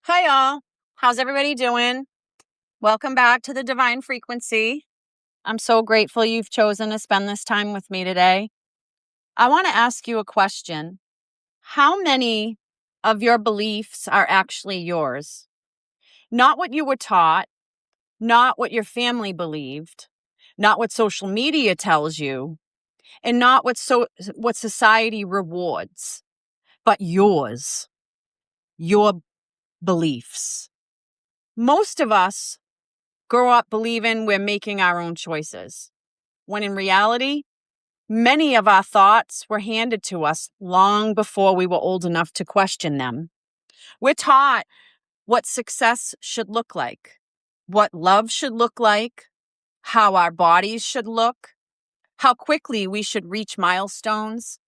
Hi, all. How's everybody doing? Welcome back to the Divine Frequency. I'm so grateful you've chosen to spend this time with me today. I want to ask you a question. How many of your beliefs are actually yours? Not what you were taught, not what your family believed, not what social media tells you, and not what society rewards, but yours, your beliefs. Most of us grow up believing we're making our own choices, when in reality, many of our thoughts were handed to us long before we were old enough to question them. We're taught what success should look like, what love should look like, how our bodies should look, how quickly we should reach milestones,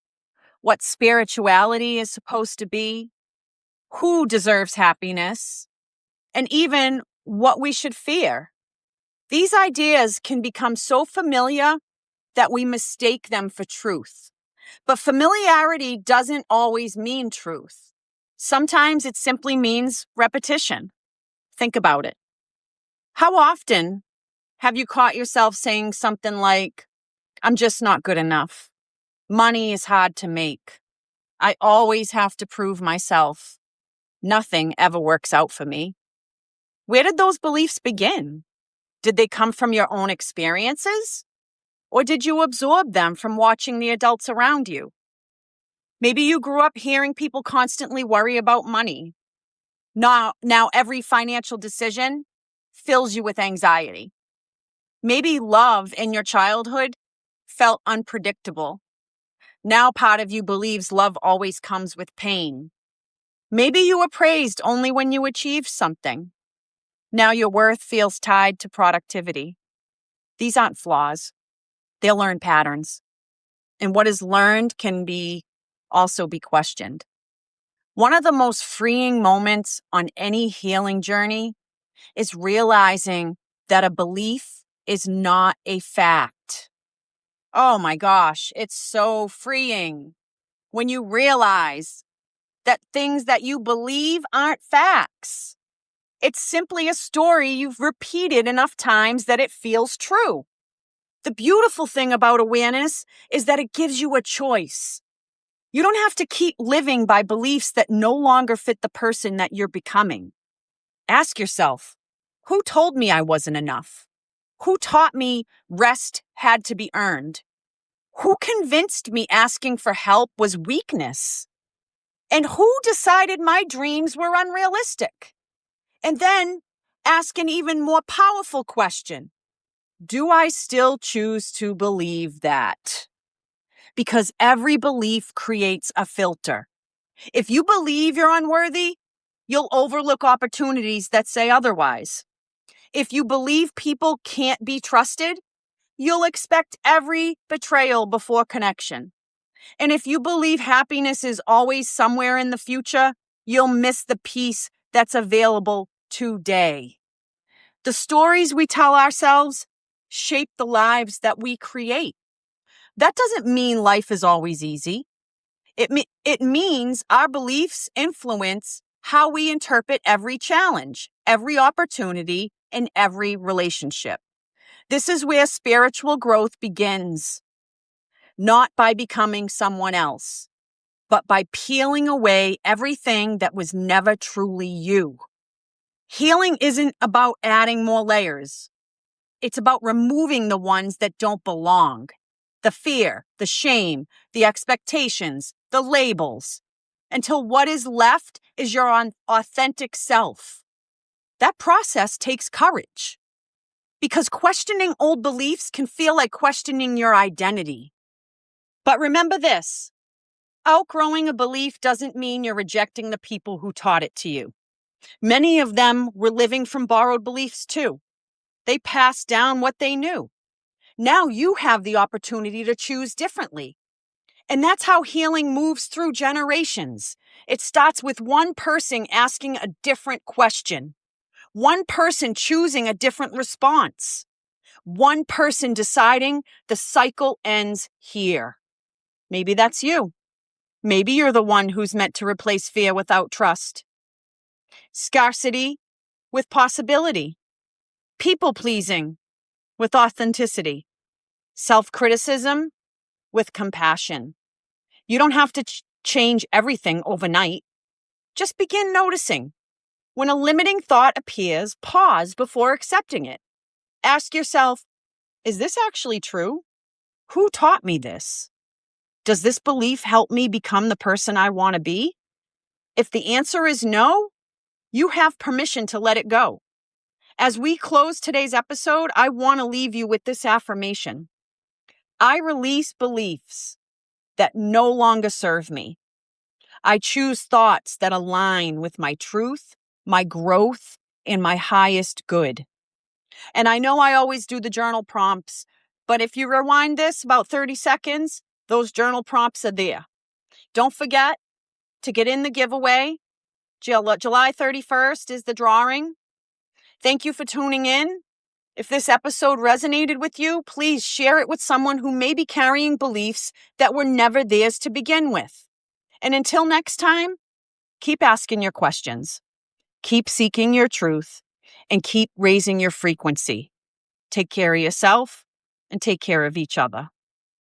what spirituality is supposed to be, who deserves happiness, and even what we should fear. These ideas can become so familiar that we mistake them for truth. But familiarity doesn't always mean truth. Sometimes it simply means repetition. Think about it. How often have you caught yourself saying something like, I'm just not good enough. Money is hard to make. I always have to prove myself. Nothing ever works out for me. Where did those beliefs begin? Did they come from your own experiences? Or did you absorb them from watching the adults around you? Maybe you grew up hearing people constantly worry about money. Now every financial decision fills you with anxiety. Maybe love in your childhood felt unpredictable. Now part of you believes love always comes with pain. Maybe you were praised only when you achieved something. Now your worth feels tied to productivity. These aren't flaws. They're learned patterns. And what is learned can also be questioned. One of the most freeing moments on any healing journey is realizing that a belief is not a fact. Oh my gosh, it's so freeing when you realize that things that you believe aren't facts. It's simply a story you've repeated enough times that it feels true. The beautiful thing about awareness is that it gives you a choice. You don't have to keep living by beliefs that no longer fit the person that you're becoming. Ask yourself, who told me I wasn't enough? Who taught me rest had to be earned? Who convinced me asking for help was weakness? And who decided my dreams were unrealistic? And then ask an even more powerful question. Do I still choose to believe that? Because every belief creates a filter. If you believe you're unworthy, you'll overlook opportunities that say otherwise. If you believe people can't be trusted, you'll expect every betrayal before connection. And if you believe happiness is always somewhere in the future, you'll miss the peace that's available today. The stories we tell ourselves shape the lives that we create. That doesn't mean life is always easy. It means our beliefs influence how we interpret every challenge, every opportunity, and every relationship. This is where spiritual growth begins, not by becoming someone else, but by peeling away everything that was never truly you. Healing isn't about adding more layers. It's about removing the ones that don't belong. The fear, the shame, the expectations, the labels, until what is left is your authentic self. That process takes courage, because questioning old beliefs can feel like questioning your identity. But remember this, outgrowing a belief doesn't mean you're rejecting the people who taught it to you. Many of them were living from borrowed beliefs too. They passed down what they knew. Now you have the opportunity to choose differently. And that's how healing moves through generations. It starts with one person asking a different question, one person choosing a different response, one person deciding the cycle ends here. Maybe that's you. Maybe you're the one who's meant to replace fear without trust. Scarcity with possibility. People pleasing with authenticity. Self-criticism with compassion. You don't have to change everything overnight. Just begin noticing. When a limiting thought appears, pause before accepting it. Ask yourself, is this actually true? Who taught me this? Does this belief help me become the person I want to be? If the answer is no, you have permission to let it go. As we close today's episode, I want to leave you with this affirmation. I release beliefs that no longer serve me. I choose thoughts that align with my truth, my growth, and my highest good. And I know I always do the journal prompts, but if you rewind this about 30 seconds, those journal prompts are there. Don't forget to get in the giveaway. July 31st is the drawing. Thank you for tuning in. If this episode resonated with you, please share it with someone who may be carrying beliefs that were never theirs to begin with. And until next time, keep asking your questions, keep seeking your truth, and keep raising your frequency. Take care of yourself and take care of each other.